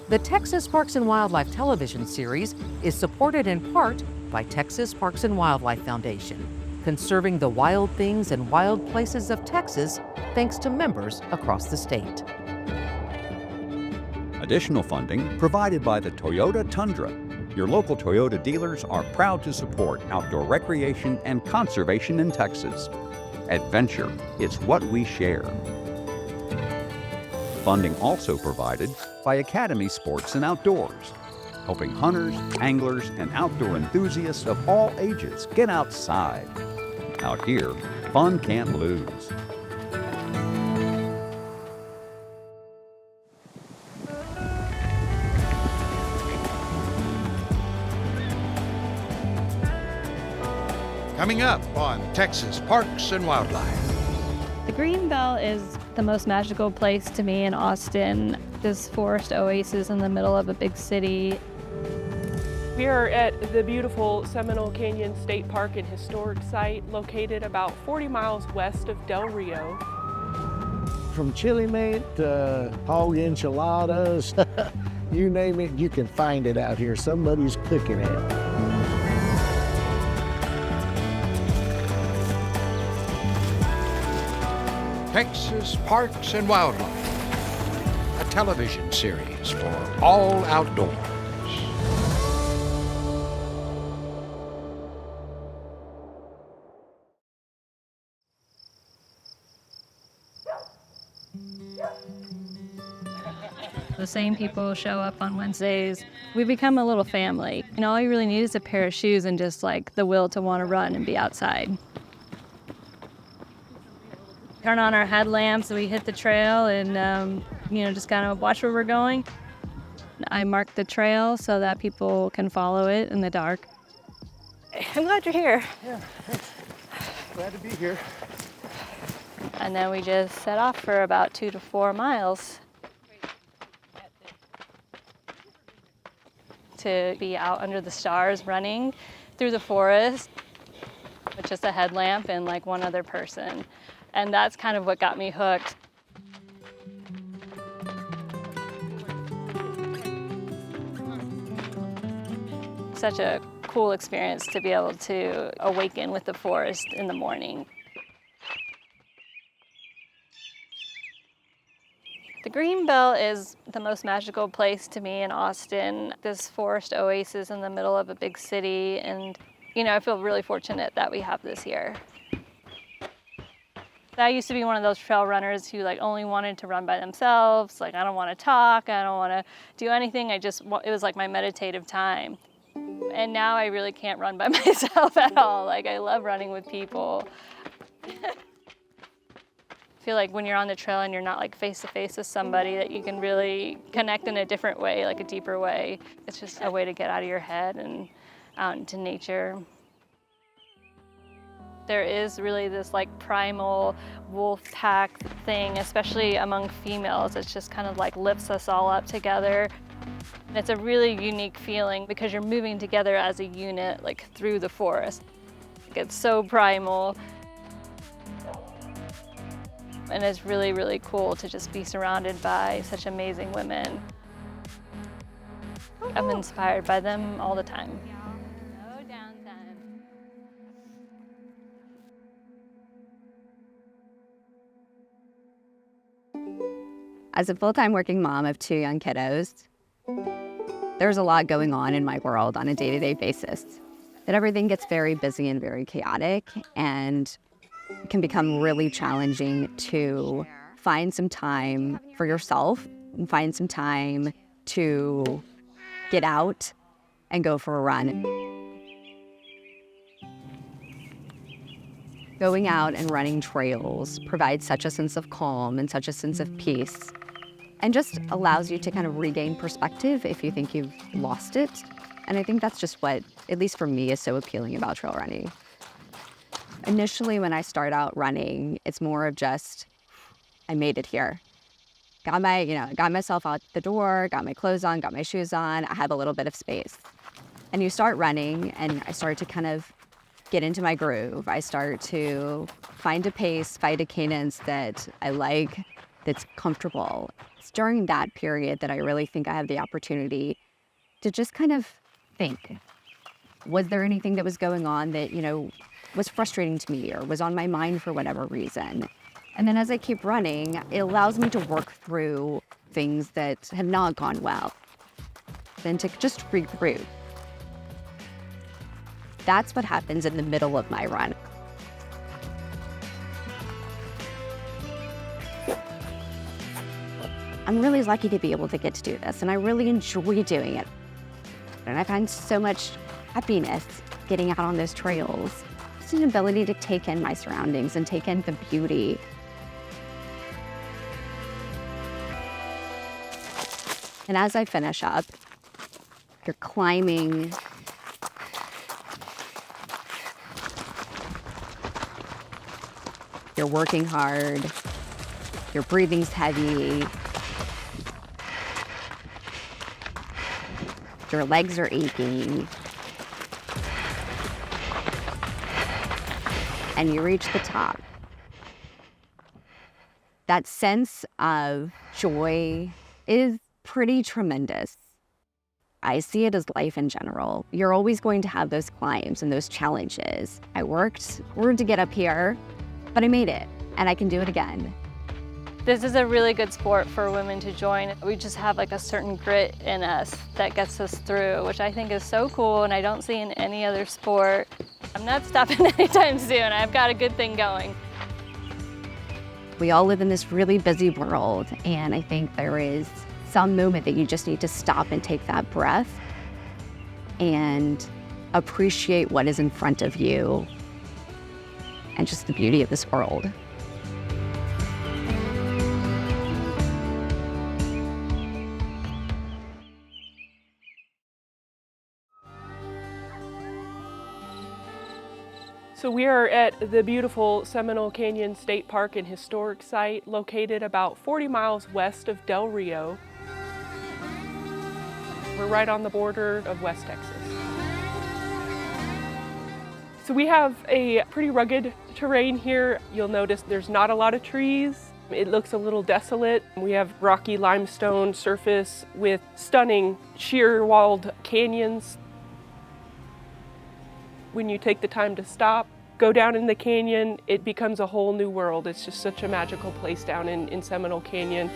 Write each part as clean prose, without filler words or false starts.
The Texas Parks and Wildlife television series is supported in part by Texas Parks and Wildlife Foundation, conserving the wild things and wild places of Texas thanks to members across the state. Additional funding provided by the Toyota Tundra. Your local Toyota dealers are proud to support outdoor recreation and conservation in Texas. Adventure is what we share. Funding also provided by Academy Sports and Outdoors, helping hunters, anglers, and outdoor enthusiasts of all ages get outside. Out here, fun can't lose. Coming up on Texas Parks and Wildlife. The Greenbelt is the most magical place to me in Austin. This forest oasis in the middle of a big city. We are at the beautiful Seminole Canyon State Park and Historic Site, located about 40 miles west of Del Rio. From chili meat to hog enchiladas, you name it, you can find it out here. Somebody's cooking it. Texas Parks and Wildlife, a television series for all outdoors. The same people show up on Wednesdays. We become a little family. And all you really need is a pair of shoes and just like the will to want to run and be outside. Turn on our headlamps, we hit the trail and, just kind of watch where we're going. I mark the trail so that people can follow it in the dark. I'm glad you're here. Yeah, thanks. Glad to be here. And then we just set off for about 2 to 4 miles to be out under the stars running through the forest with just a headlamp and like one other person. And that's kind of what got me hooked. Such a cool experience to be able to awaken with the forest in the morning. The Greenbelt is the most magical place to me in Austin. This forest oasis in the middle of a big city, and I feel really fortunate that we have this here. I used to be one of those trail runners who only wanted to run by themselves. I don't want to talk, I don't want to do anything. It was like my meditative time. And now I really can't run by myself at all. I love running with people. I feel like when you're on the trail and you're not face to face with somebody, that you can really connect in a different way, a deeper way. It's just a way to get out of your head and out into nature. There is really this primal wolf pack thing, especially among females. It's just kind of lifts us all up together. And it's a really unique feeling because you're moving together as a unit through the forest. It's so primal. And it's really, really cool to just be surrounded by such amazing women. I'm inspired by them all the time. As a full-time working mom of 2 young kiddos, there's a lot going on in my world on a day-to-day basis. That everything gets very busy and very chaotic, and it can become really challenging to find some time for yourself and find some time to get out and go for a run. Going out and running trails provides such a sense of calm and such a sense of peace, and just allows you to kind of regain perspective if you think you've lost it. And I think that's just what, at least for me, is so appealing about trail running. Initially, when I start out running, it's more of just, I made it here. Got myself out the door, got my clothes on, got my shoes on, I have a little bit of space. And you start running, and I start to kind of get into my groove. I start to find a pace, find a cadence that I like, that's comfortable. it's during that period that I really think I have the opportunity to just kind of think, was there anything that was going on that, was frustrating to me or was on my mind for whatever reason? And then as I keep running, it allows me to work through things that have not gone well, then to just regroup. That's what happens in the middle of my run. I'm really lucky to be able to get to do this, and I really enjoy doing it. And I find so much happiness getting out on those trails. Just an ability to take in my surroundings and take in the beauty. And as I finish up, you're climbing. You're working hard. Your breathing's heavy. Your legs are aching. And you reach the top. That sense of joy is pretty tremendous. I see it as life in general. You're always going to have those climbs and those challenges. I worked hard to get up here, but I made it, and I can do it again. This is a really good sport for women to join. We just have like a certain grit in us that gets us through, which I think is so cool, and I don't see in any other sport. I'm not stopping anytime soon. I've got a good thing going. We all live in this really busy world, and I think there is some moment that you just need to stop and take that breath and appreciate what is in front of you and just the beauty of this world. So we are at the beautiful Seminole Canyon State Park and Historic Site, located about 40 miles west of Del Rio. We're right on the border of West Texas. So we have a pretty rugged terrain here. You'll notice there's not a lot of trees. It looks a little desolate. We have rocky limestone surface with stunning sheer-walled canyons. When you take the time to stop, go down in the canyon, it becomes a whole new world. It's just such a magical place down in Seminole Canyon.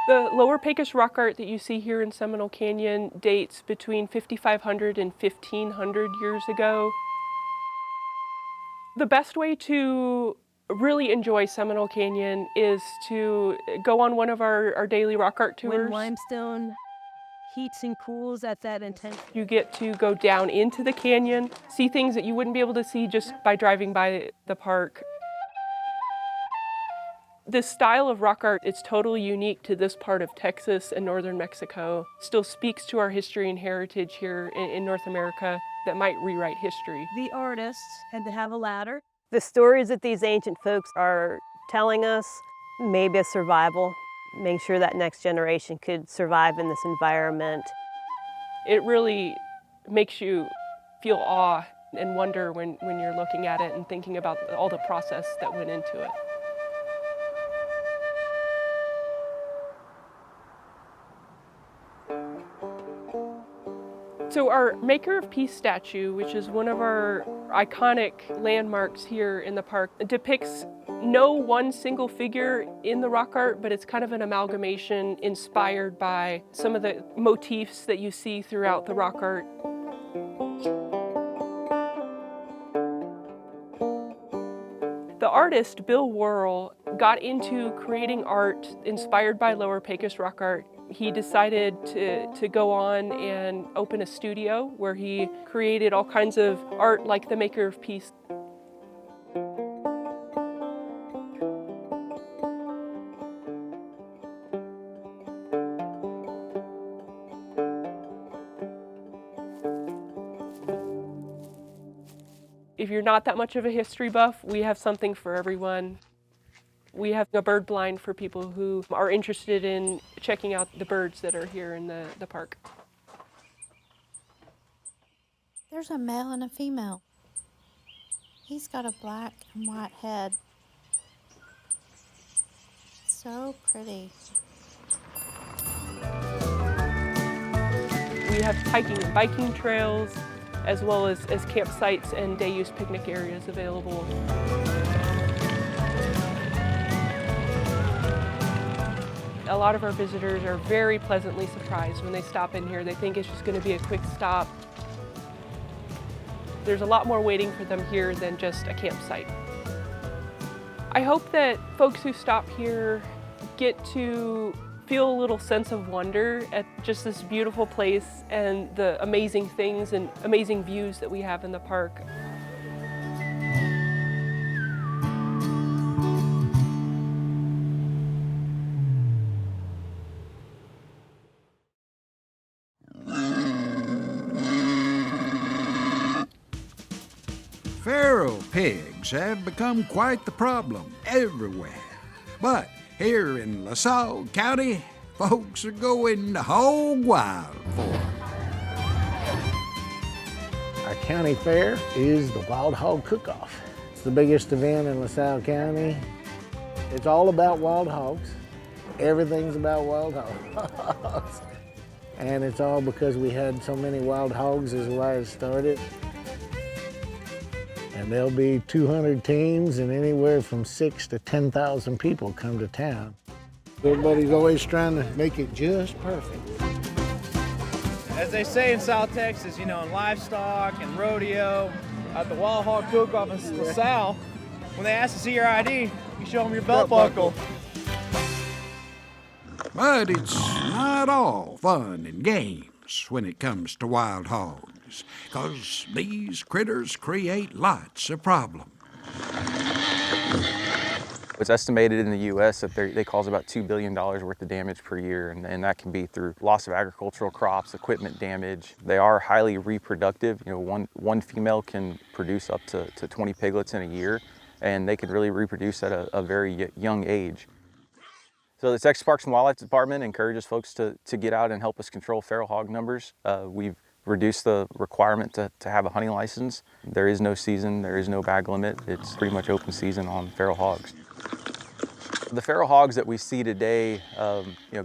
The lower Pecos rock art that you see here in Seminole Canyon dates between 5,500 and 1,500 years ago. The best way to really enjoy Seminole Canyon is to go on one of our daily rock art tours. When limestone heats and cools at that intensity. You get to go down into the canyon, see things that you wouldn't be able to see just by driving by the park. This style of rock art is totally unique to this part of Texas and northern Mexico. Still speaks to our history and heritage here in North America that might rewrite history. The artists had to have a ladder. The stories that these ancient folks are telling us, maybe a survival, make sure that next generation could survive in this environment. It really makes you feel awe and wonder when you're looking at it and thinking about all the process that went into it. So our Maker of Peace statue, which is one of our iconic landmarks here in the park, depicts no one single figure in the rock art, but it's kind of an amalgamation inspired by some of the motifs that you see throughout the rock art. The artist, Bill Worrell, got into creating art inspired by Lower Pecos rock art. He decided to go on and open a studio where he created all kinds of art like the Maker of Peace. If you're not that much of a history buff, we have something for everyone. We have a bird blind for people who are interested in checking out the birds that are here in the park. There's a male and a female. He's got a black and white head. So pretty. We have hiking and biking trails, as well as campsites and day-use picnic areas available. A lot of our visitors are very pleasantly surprised when they stop in here. They think it's just going to be a quick stop. There's a lot more waiting for them here than just a campsite. I hope that folks who stop here get to feel a little sense of wonder at just this beautiful place and the amazing things and amazing views that we have in the park. Feral pigs have become quite the problem everywhere. But here in LaSalle County, folks are going to Hog Wild for 'em. Our county fair is the Wild Hog Cook-Off. It's the biggest event in LaSalle County. It's all about wild hogs. Everything's about wild hogs. And it's all because we had so many wild hogs is why it started. And there'll be 200 teams and anywhere from 6,000 to 10,000 people come to town. Everybody's always trying to make it just perfect. As they say in South Texas, in livestock and rodeo, at the Wild Hog Cook-Off in LaSalle, when they ask to see your ID, you show them your belt buckle. But it's not all fun and games when it comes to wild hogs, 'cause these critters create lots of problems. It's estimated in the U.S. that they cause about $2 billion worth of damage per year, and that can be through loss of agricultural crops, equipment damage. They are highly reproductive. One female can produce up to 20 piglets in a year, and they can really reproduce at a very young age. So the Texas Parks and Wildlife Department encourages folks to get out and help us control feral hog numbers. We've reduced the requirement to have a hunting license. There is no season, there is no bag limit. It's pretty much open season on feral hogs. The feral hogs that we see today,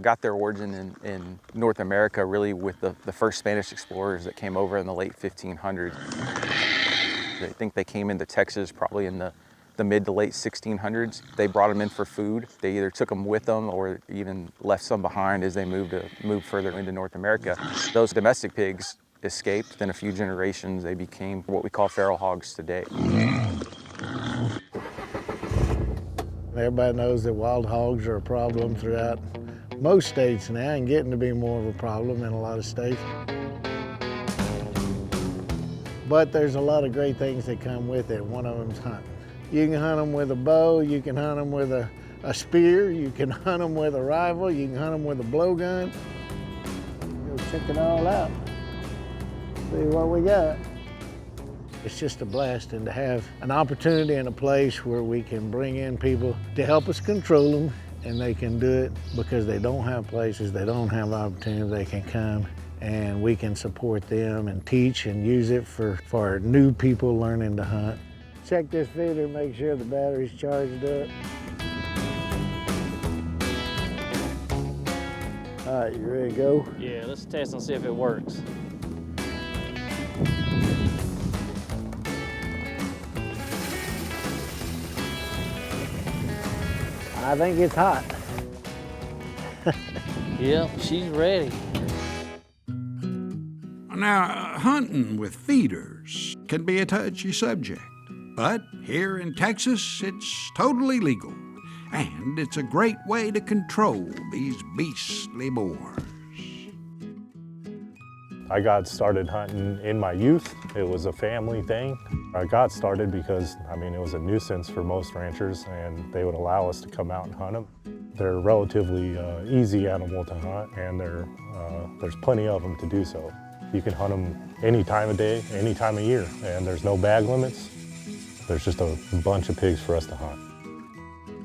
got their origin in North America, really with the first Spanish explorers that came over in the late 1500s. I think they came into Texas probably in the mid to late 1600s. They brought them in for food. They either took them with them or even left some behind as they moved further into North America. Those domestic pigs escaped. Then a few generations, they became what we call feral hogs today. Everybody knows that wild hogs are a problem throughout most states now and getting to be more of a problem in a lot of states. But there's a lot of great things that come with it. One of them's hunting. You can hunt them with a bow, you can hunt them with a spear, you can hunt them with a rifle, you can hunt them with a blowgun. Go check it all out. See what we got. It's just a blast, and to have an opportunity and a place where we can bring in people to help us control them, and they can do it because they don't have places, they don't have opportunities, they can come and we can support them and teach and use it for new people learning to hunt. Check this feeder, make sure the battery's charged up. All right, you ready to go? Yeah, let's test and see if it works. I think it's hot. Yep, she's ready. Now, hunting with feeders can be a touchy subject, but here in Texas, it's totally legal, and it's a great way to control these beastly boars. I got started hunting in my youth. It was a family thing. I got started because, it was a nuisance for most ranchers, and they would allow us to come out and hunt them. They're a relatively easy animal to hunt, and there's plenty of them to do so. You can hunt them any time of day, any time of year, and there's no bag limits. There's just a bunch of pigs for us to hunt.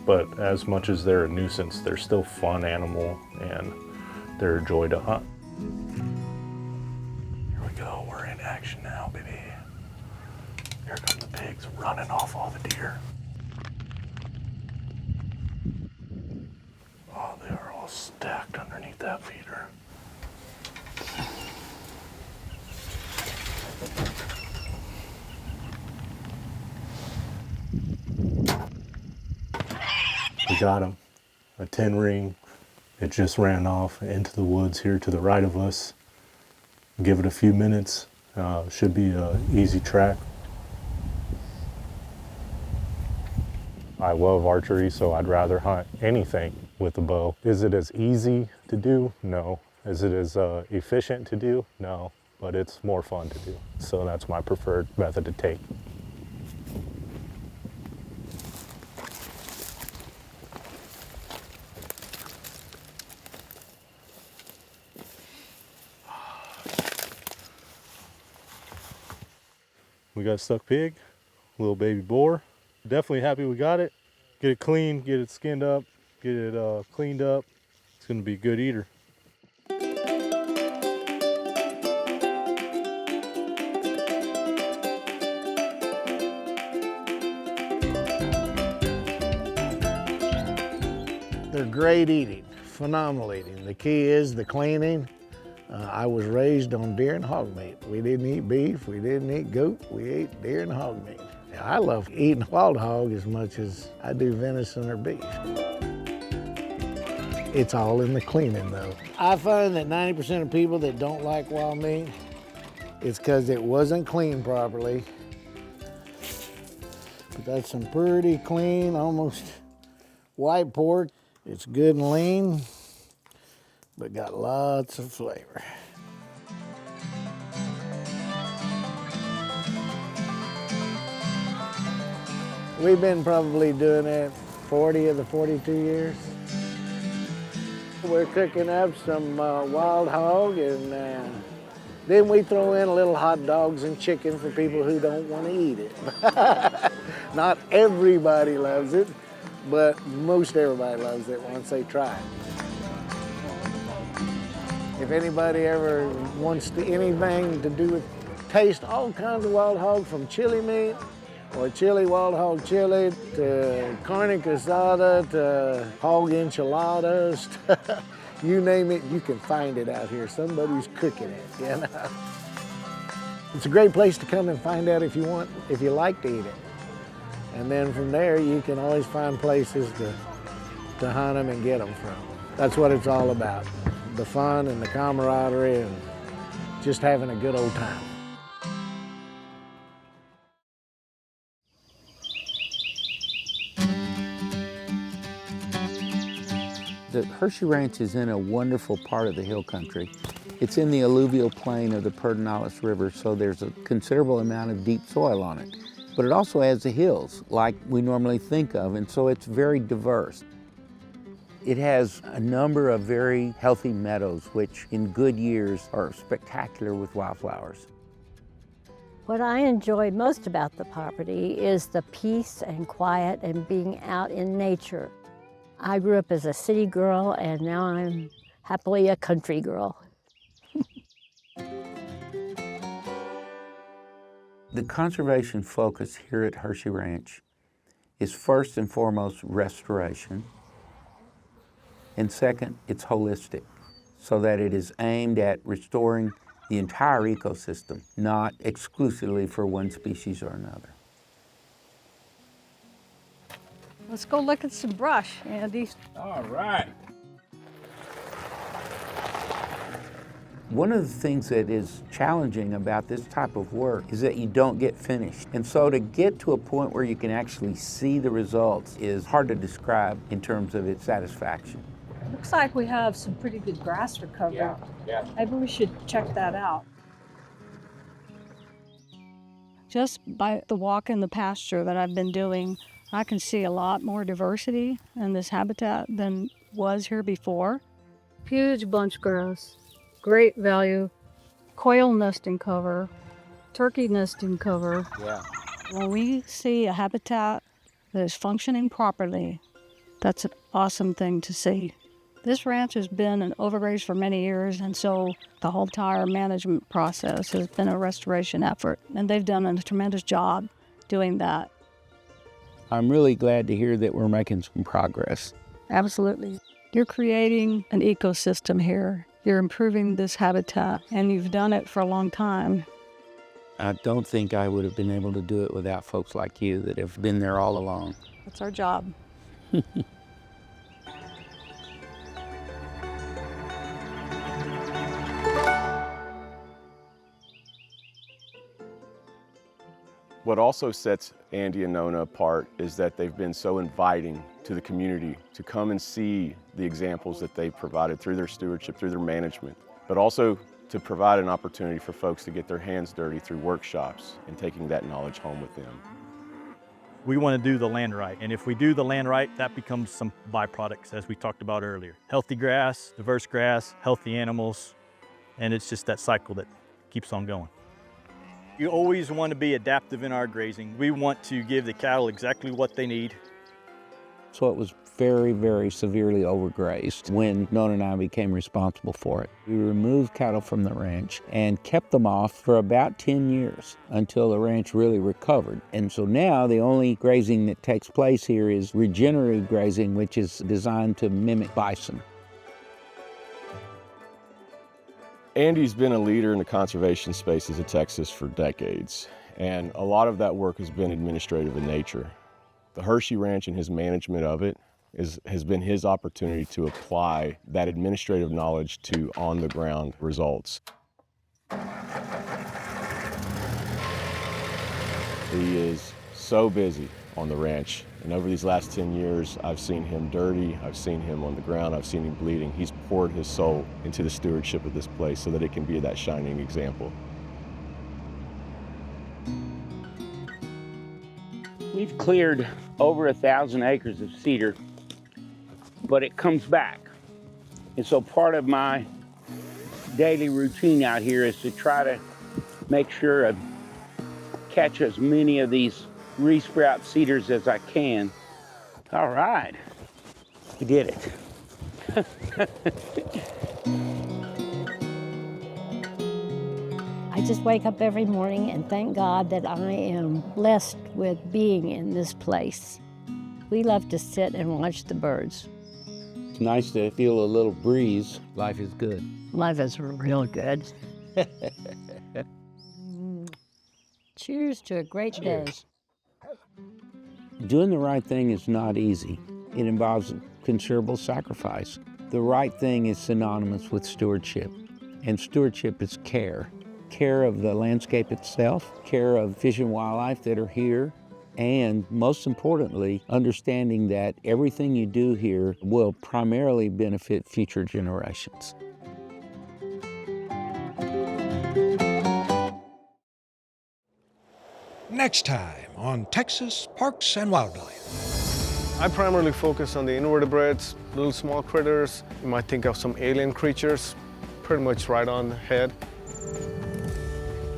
But as much as they're a nuisance, they're still a fun animal, and they're a joy to hunt. Here we go, we're in action now, baby. He's running off all the deer. Oh, they are all stacked underneath that feeder. We got him. A 10 ring. It just ran off into the woods here to the right of us. Give it a few minutes. Should be an easy track. I love archery, so I'd rather hunt anything with a bow. Is it as easy to do? No. Is it as efficient to do? No. But it's more fun to do. So that's my preferred method to take. We got a stuck pig, little baby boar. Definitely happy we got it. Get it clean, get it skinned up, get it cleaned up. It's gonna be a good eater. They're great eating, phenomenal eating. The key is the cleaning. I was raised on deer and hog meat. We didn't eat beef, we didn't eat goat, we ate deer and hog meat. I love eating wild hog as much as I do venison or beef. It's all in the cleaning though. I find that 90% of people that don't like wild meat, it's because it wasn't cleaned properly. But that's some pretty clean, almost white pork. It's good and lean, but got lots of flavor. We've been probably doing it 40 of the 42 years. We're cooking up some wild hog, and then we throw in a little hot dogs and chicken for people who don't want to eat it. Not everybody loves it, but most everybody loves it once they try it. If anybody ever wants anything to do with taste all kinds of wild hog, from chili meat or chili, wild hog chili, to carne asada, to hog enchiladas, you name it, you can find it out here. Somebody's cooking it, you know. It's a great place to come and find out if you like to eat it. And then from there, you can always find places to hunt them and get them from. That's what it's all about. The fun and the camaraderie and just having a good old time. The Hershey Ranch is in a wonderful part of the hill country. It's in the alluvial plain of the Pedernales River, so there's a considerable amount of deep soil on it. But it also has the hills, like we normally think of, and so it's very diverse. It has a number of very healthy meadows, which in good years are spectacular with wildflowers. What I enjoy most about the property is the peace and quiet and being out in nature. I grew up as a city girl, and now I'm happily a country girl. The conservation focus here at Hershey Ranch is first and foremost restoration, and second, it's holistic, so that it is aimed at restoring the entire ecosystem, not exclusively for one species or another. Let's go look at some brush, Andy. All right. One of the things that is challenging about this type of work is that you don't get finished. And so to get to a point where you can actually see the results is hard to describe in terms of its satisfaction. Looks like we have some pretty good grass recovery. Yeah. Maybe we should check that out. Just by the walk in the pasture that I've been doing, I can see a lot more diversity in this habitat than was here before. Huge bunch grass, great value, quail nesting cover, turkey nesting cover. Yeah. When we see a habitat that is functioning properly, that's an awesome thing to see. This ranch has been an overgrazed for many years, and so the whole entire management process has been a restoration effort, and they've done a tremendous job. doing that. I'm really glad to hear that we're making some progress. Absolutely. You're creating an ecosystem here. You're improving this habitat, and you've done it for a long time. I don't think I would have been able to do it without folks like you that have been there all along. That's our job. What also sets Andy and Nona apart is that they've been so inviting to the community to come and see the examples that they've provided through their stewardship, through their management, but also to provide an opportunity for folks to get their hands dirty through workshops and taking that knowledge home with them. We want to do the land right, and if we do the land right, that becomes some byproducts, as we talked about earlier. Healthy grass, diverse grass, healthy animals, and it's just that cycle that keeps on going. You always want to be adaptive in our grazing. We want to give the cattle exactly what they need. So it was very, very severely overgrazed when Nona and I became responsible for it. We removed cattle from the ranch and kept them off for about 10 years until the ranch really recovered. And so now the only grazing that takes place here is regenerative grazing, which is designed to mimic bison. Andy's been a leader in the conservation spaces of Texas for decades, and a lot of that work has been administrative in nature. The Hershey Ranch and his management of it has been his opportunity to apply that administrative knowledge to on-the-ground results. He is so busy on the ranch, and over these last 10 years, I've seen him dirty, I've seen him on the ground, I've seen him bleeding. He's poured his soul into the stewardship of this place so that it can be that shining example. We've cleared over 1,000 acres of cedar, but it comes back. And so part of my daily routine out here is to try to make sure I catch as many of these resprout cedars as I can. All right, we did it. I just wake up every morning and thank God that I am blessed with being in this place. We love to sit and watch the birds. It's nice to feel a little breeze. Life is good. Life is real good. Cheers to a great day. Doing the right thing is not easy. It involves considerable sacrifice. The right thing is synonymous with stewardship, and stewardship is care. Care of the landscape itself, care of fish and wildlife that are here, and most importantly, understanding that everything you do here will primarily benefit future generations. Next time on Texas Parks and Wildlife. I primarily focus on the invertebrates, little small critters. You might think of some alien creatures, pretty much right on the head.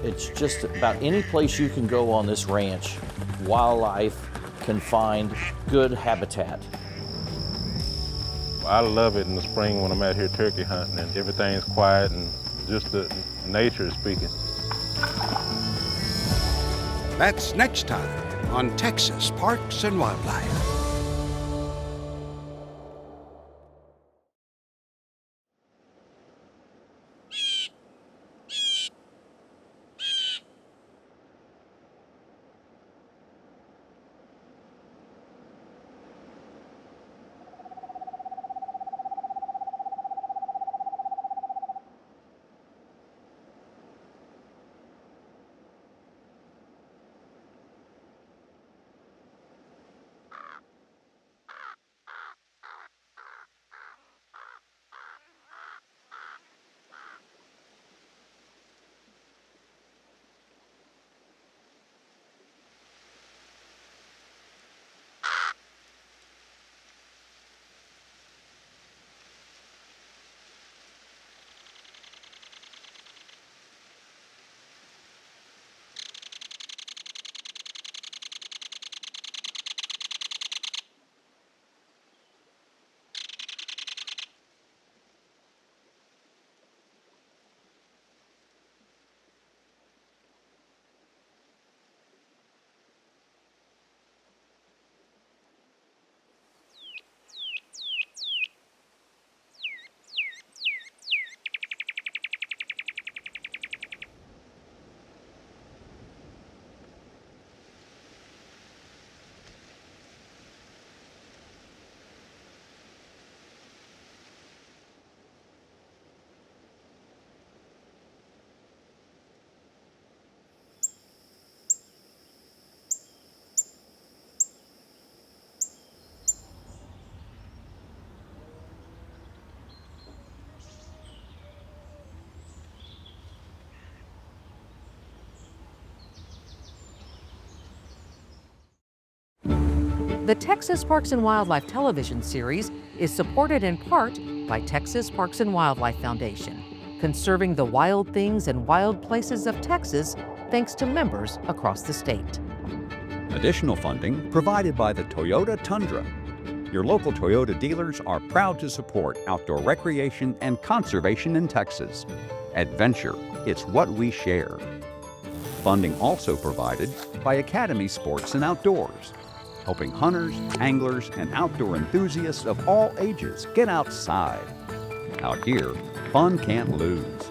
It's just about any place you can go on this ranch, wildlife can find good habitat. I love it in the spring when I'm out here turkey hunting and everything's quiet and just the nature is speaking. That's next time on Texas Parks and Wildlife. The Texas Parks and Wildlife television series is supported in part by Texas Parks and Wildlife Foundation, conserving the wild things and wild places of Texas thanks to members across the state. Additional funding provided by the Toyota Tundra. Your local Toyota dealers are proud to support outdoor recreation and conservation in Texas. Adventure, it's what we share. Funding also provided by Academy Sports and Outdoors, helping hunters, anglers, and outdoor enthusiasts of all ages get outside. Out here, fun can't lose.